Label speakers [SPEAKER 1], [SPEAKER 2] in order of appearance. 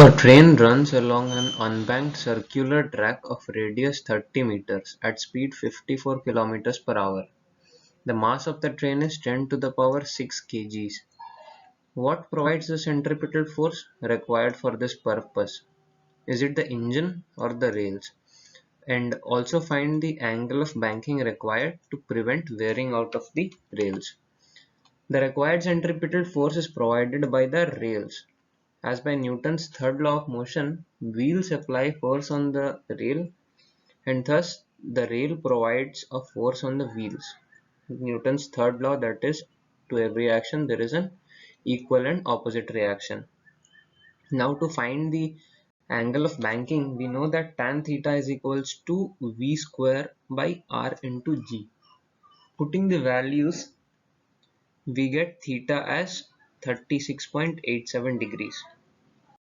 [SPEAKER 1] A train runs along an unbanked circular track of radius 30 meters at speed 54 kilometers per hour. The mass of the train is 10 to the power 6 kgs. What provides the centripetal force required for this purpose? Is it the engine or the rails? And also find the angle of banking required to prevent wearing out of the rails. The required centripetal force is provided by the rails. As by Newton's third law of motion, wheels apply force on the rail and thus the rail provides a force on the wheels. Newton's third law, that is, to every action there is an equal and opposite reaction. Now to find the angle of banking, we know that tan theta is equals to v square by r into g. Putting the values, we get theta as 36.87 degrees.